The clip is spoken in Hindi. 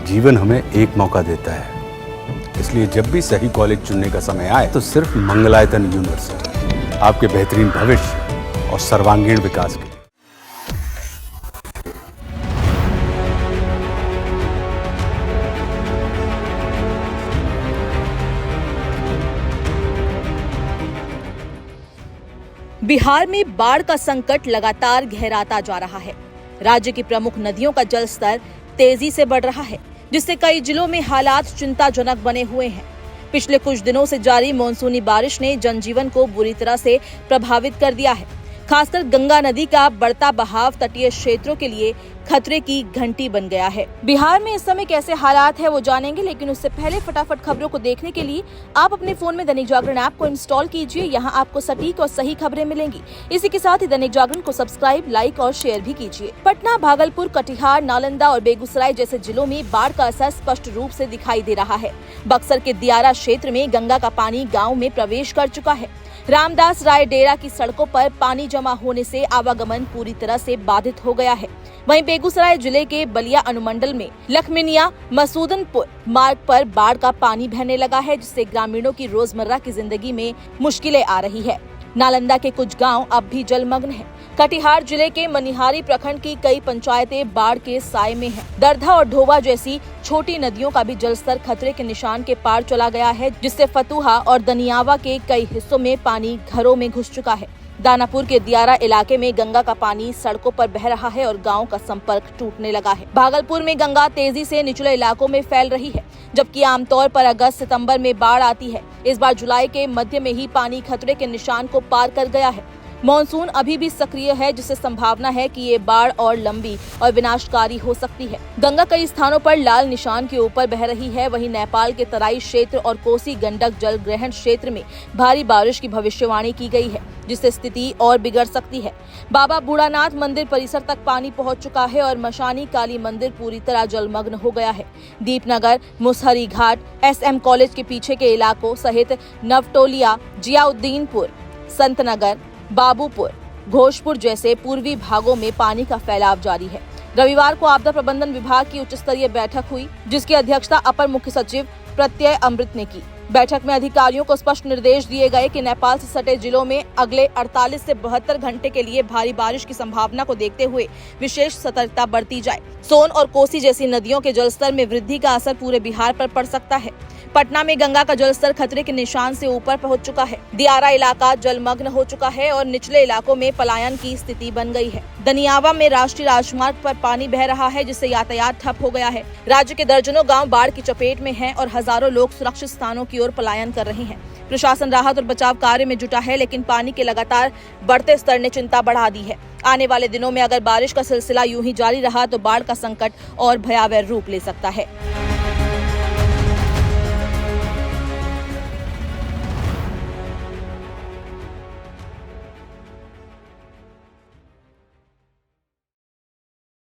जीवन हमें एक मौका देता है, इसलिए जब भी सही कॉलेज चुनने का समय आए तो सिर्फ मंगलायतन यूनिवर्सिटी आपके बेहतरीन भविष्य और सर्वांगीण विकास के लिए। बिहार में बाढ़ का संकट लगातार गहराता जा रहा है। राज्य की प्रमुख नदियों का जलस्तर तेजी से बढ़ रहा है, जिससे कई जिलों में हालात चिंताजनक बने हुए हैं। पिछले कुछ दिनों से जारी मानसूनी बारिश ने जनजीवन को बुरी तरह से प्रभावित कर दिया है। खासकर गंगा नदी का बढ़ता बहाव तटीय क्षेत्रों के लिए खतरे की घंटी बन गया है। बिहार में इस समय कैसे हालात है वो जानेंगे, लेकिन उससे पहले फटाफट खबरों को देखने के लिए आप अपने फोन में दैनिक जागरण ऐप को इंस्टॉल कीजिए। यहाँ आपको सटीक और सही खबरें मिलेंगी। इसी के साथ ही दैनिक जागरण को सब्सक्राइब, लाइक और शेयर भी कीजिए। पटना, भागलपुर, कटिहार, नालंदा और बेगूसराय जैसे जिलों में बाढ़ का असर स्पष्ट रूप से दिखाई दे रहा है। बक्सर के दियारा क्षेत्र में गंगा का पानी गाँव में प्रवेश कर चुका है। रामदास राय डेरा की सड़कों पर पानी जमा होने से आवागमन पूरी तरह से बाधित हो गया है। वहीं बेगूसराय जिले के बलिया अनुमंडल में लखमिनिया मसूदनपुर मार्ग पर बाढ़ का पानी बहने लगा है, जिससे ग्रामीणों की रोजमर्रा की जिंदगी में मुश्किलें आ रही है। नालंदा के कुछ गांव अब भी जलमग्न हैं। कटिहार जिले के मनिहारी प्रखंड की कई पंचायतें बाढ़ के साए में हैं। दरधा और ढोवा जैसी छोटी नदियों का भी जलस्तर खतरे के निशान के पार चला गया है, जिससे फतुहा और दनियावा के कई हिस्सों में पानी घरों में घुस चुका है। दानापुर के दियारा इलाके में गंगा का पानी सड़कों पर बह रहा है और गांव का संपर्क टूटने लगा है। भागलपुर में गंगा तेजी से निचले इलाकों में फैल रही है, जबकि आमतौर पर अगस्त सितंबर में बाढ़ आती है। इस बार जुलाई के मध्य में ही पानी खतरे के निशान को पार कर गया है। मॉनसून अभी भी सक्रिय है, जिससे संभावना है कि ये बाढ़ और लंबी और विनाशकारी हो सकती है। गंगा कई स्थानों पर लाल निशान के ऊपर बह रही है। वहीं नेपाल के तराई क्षेत्र और कोसी गंडक जल ग्रहण क्षेत्र में भारी बारिश की भविष्यवाणी की गई है, जिससे स्थिति और बिगड़ सकती है। बाबा बूढ़ानाथ मंदिर परिसर तक पानी पहुंच चुका है और मशानी काली मंदिर पूरी तरह जलमग्न हो गया है। दीपनगर, मुसहरी घाट, SM कॉलेज के पीछे के इलाकों सहित नवटोलिया, जियाउद्दीनपुर, संतनगर, बाबूपुर, घोषपुर जैसे पूर्वी भागों में पानी का फैलाव जारी है। रविवार को आपदा प्रबंधन विभाग की उच्च स्तरीय बैठक हुई, जिसकी अध्यक्षता अपर मुख्य सचिव प्रत्यय अमृत ने की। बैठक में अधिकारियों को स्पष्ट निर्देश दिए गए कि नेपाल से सटे जिलों में अगले 48 से 72 घंटे के लिए भारी बारिश की संभावना को देखते हुए विशेष सतर्कता बरती जाए। सोन और कोसी जैसी नदियों के जलस्तर में वृद्धि का असर पूरे बिहार पर पड़ सकता है। पटना में गंगा का जलस्तर खतरे के निशान से ऊपर पहुंच चुका है। दियारा इलाका जलमग्न हो चुका है और निचले इलाकों में पलायन की स्थिति बन गई है। दनियावा में राष्ट्रीय राजमार्ग पर पानी बह रहा है, जिससे यातायात ठप हो गया है। राज्य के दर्जनों गांव बाढ़ की चपेट में हैं और हजारों लोग सुरक्षित स्थानों की ओर पलायन कर रहे हैं। प्रशासन राहत और बचाव कार्य में जुटा है, लेकिन पानी के लगातार बढ़ते स्तर ने चिंता बढ़ा दी है। आने वाले दिनों में अगर बारिश का सिलसिला यूं ही जारी रहा तो बाढ़ का संकट और भयावह रूप ले सकता है।